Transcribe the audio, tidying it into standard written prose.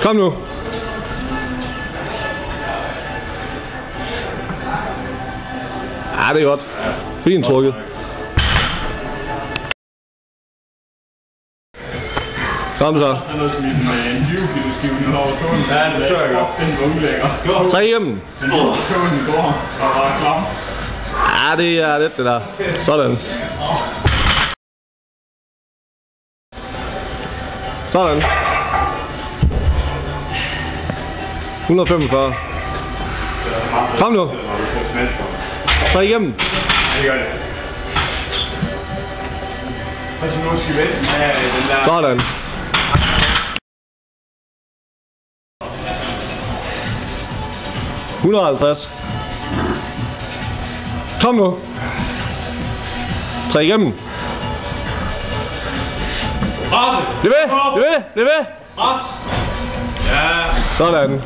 Kom nu. Ja, det er godt. Fint trukket. Kom så. 3 igennem. Ja, det er det der. Sådan. Sådan. 145. Kom nu. 3 igennem. Sådan. $150. Kom nu. 3 igennem. Det ved. Sådan.